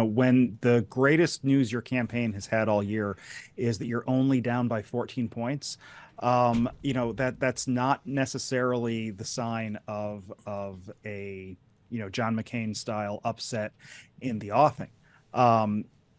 When the greatest news your campaign has had all year is that you're only down by 14 points, that's not necessarily the sign of a John McCain style upset in the offing.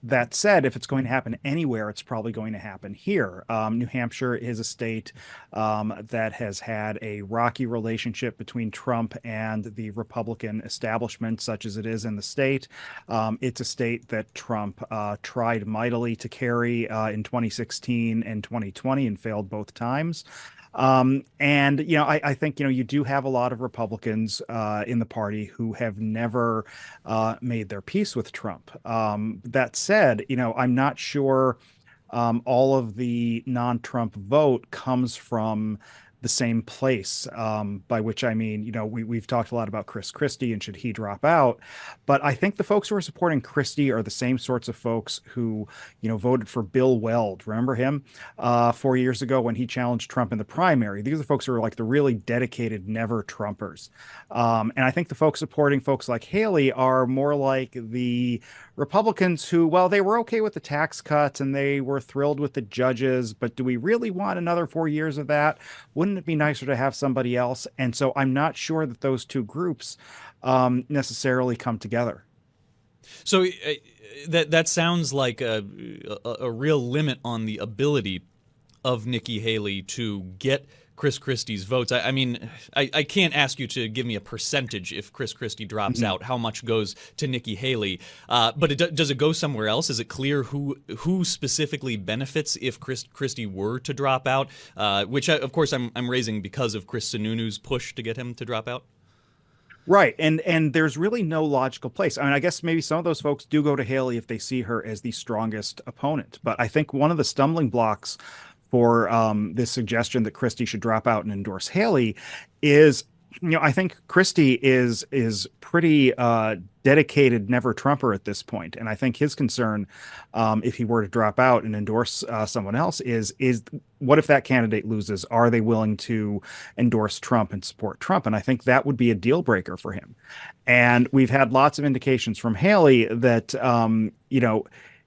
That said, if it's going to happen anywhere, it's probably going to happen here. New Hampshire is a state that has had a rocky relationship between Trump and the Republican establishment, such as it is in the state. It's a state that Trump tried mightily to carry in 2016 and 2020 and failed both times. I think, you do have a lot of Republicans in the party who have never made their peace with Trump. That said, I'm not sure all of the non-Trump vote comes from the same place, by which I mean, we've talked a lot about Christie and should he drop out. But I think the folks who are supporting Christie are the same sorts of folks who, voted for Bill Weld. Remember him 4 years ago when he challenged Trump in the primary? These are the folks who are like the really dedicated never Trumpers. And I think the folks supporting folks like Haley are more like the Republicans who, well, they were okay with the tax cuts and they were thrilled with the judges, but do we really want another 4 years of that? Wouldn't it be nicer to have somebody else? And so I'm not sure that those two groups necessarily come together. So that sounds like a real limit on the ability of Nikki Haley to get Chris Christie's votes. I mean, I can't ask you to give me a percentage if Chris Christie drops out, how much goes to Nikki Haley. But does it go somewhere else? Is it clear who specifically benefits if Christie were to drop out? Which, of course, I'm raising because of Chris Sununu's push to get him to drop out. Right. And there's really no logical place. I mean, I guess maybe some of those folks do go to Haley if they see her as the strongest opponent. But I think one of the stumbling blocks for this suggestion that Christie should drop out and endorse Haley is, I think Christie is pretty dedicated never Trumper at this point. And I think his concern, if he were to drop out and endorse someone else, is what if that candidate loses? Are they willing to endorse Trump and support Trump? And I think that would be a deal breaker for him. And we've had lots of indications from Haley that,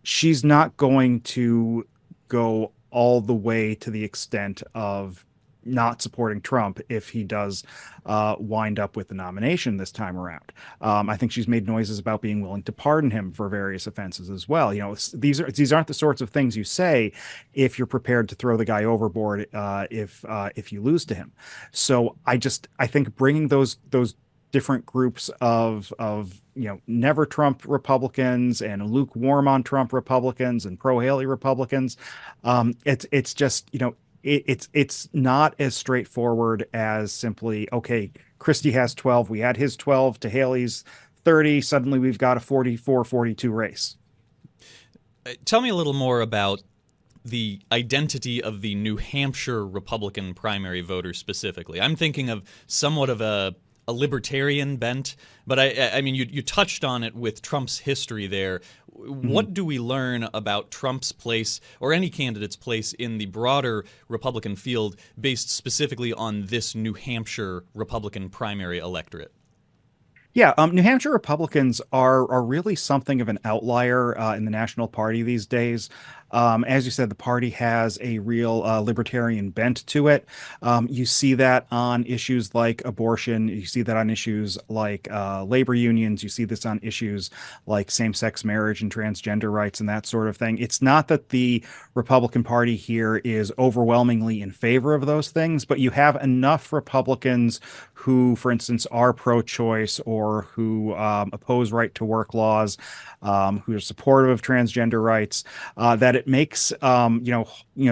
she's not going to go all the way to the extent of not supporting Trump if he does wind up with the nomination this time around. I think she's made noises about being willing to pardon him for various offenses as well. These aren't the sorts of things you say if you're prepared to throw the guy overboard if you lose to him. So I think bringing those different groups of never Trump Republicans and lukewarm on Trump Republicans and pro Haley Republicans, it's just it's not as straightforward as simply, okay, Christie has 12, we add his 12 to Haley's 30, suddenly we've got a 44-42 race. Tell me a little more about the identity of the New Hampshire Republican primary voter specifically. I'm thinking of somewhat of a libertarian bent, but I mean, you touched on it with Trump's history there. What do we learn about Trump's place or any candidate's place in the broader Republican field based specifically on this New Hampshire Republican primary electorate? Yeah, New Hampshire Republicans are really something of an outlier in the national party these days. As you said, the party has a real libertarian bent to it. You see that on issues like abortion. You see that on issues like labor unions. You see this on issues like same-sex marriage and transgender rights and that sort of thing. It's not that the Republican Party here is overwhelmingly in favor of those things, but you have enough Republicans who, for instance, are pro-choice or who oppose right-to-work laws, who are supportive of transgender rights, that it makes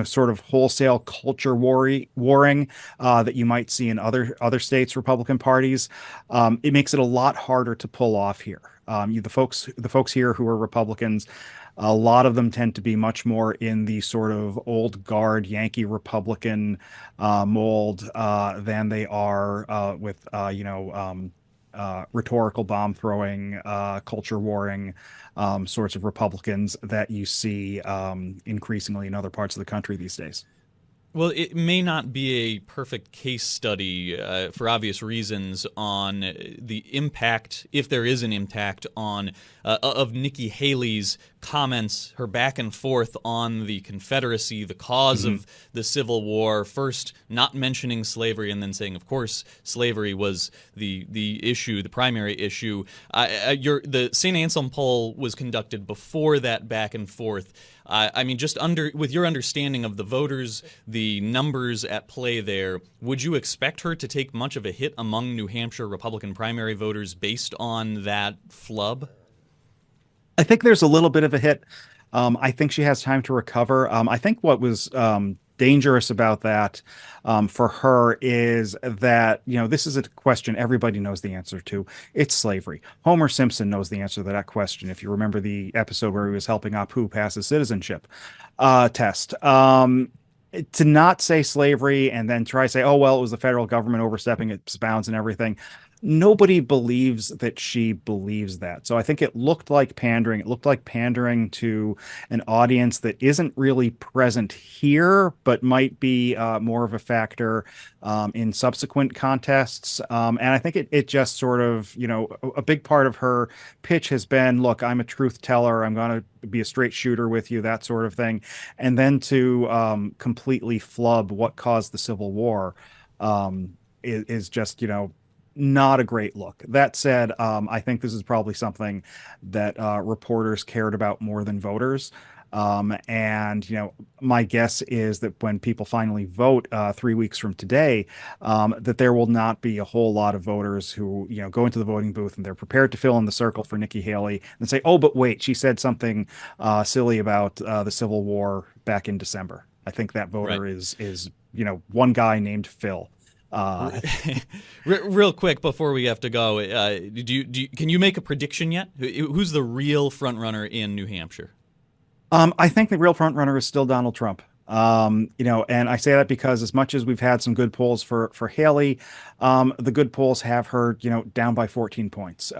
sort of wholesale culture warring that you might see in other states' Republican parties. It makes it a lot harder to pull off here. The folks here who are Republicans, a lot of them tend to be much more in the sort of old guard Yankee Republican mold than they are with rhetorical bomb throwing, culture warring sorts of Republicans that you see increasingly in other parts of the country these days. Well, it may not be a perfect case study for obvious reasons on the impact, if there is an impact, on of Nikki Haley's comments, her back and forth on the Confederacy, the cause of the Civil War, first not mentioning slavery and then saying, of course, slavery was the issue, the primary issue. The St. Anselm poll was conducted before that back and forth. I mean, just with your understanding of the voters, the numbers at play there, would you expect her to take much of a hit among New Hampshire Republican primary voters based on that flub? I think there's a little bit of a hit. I think she has time to recover. I think what was dangerous about that for her is that, this is a question everybody knows the answer to. It's slavery. Homer Simpson knows the answer to that question. If you remember the episode where he was helping Apu pass his citizenship test. To not say slavery and then try to say, oh, well, it was the federal government overstepping its bounds and everything. Nobody believes that she believes that. So I think it looked like pandering. It looked like pandering to an audience that isn't really present here, but might be more of a factor in subsequent contests. And I think it just sort of, a big part of her pitch has been, look, I'm a truth teller. I'm going to be a straight shooter with you, that sort of thing. And then to completely flub what caused the Civil War is just, not a great look. That said, I think this is probably something that reporters cared about more than voters. And my guess is that when people finally vote 3 weeks from today, that there will not be a whole lot of voters who, go into the voting booth and they're prepared to fill in the circle for Nikki Haley and say, oh, but wait, she said something silly about the Civil War back in December. I think that voter is one guy named Phil. Real quick before we have to go, can you make a prediction yet? Who's the real front runner in New Hampshire? I think the real front runner is still Donald Trump. And I say that because as much as we've had some good polls for Haley, the good polls have her, down by 14 points.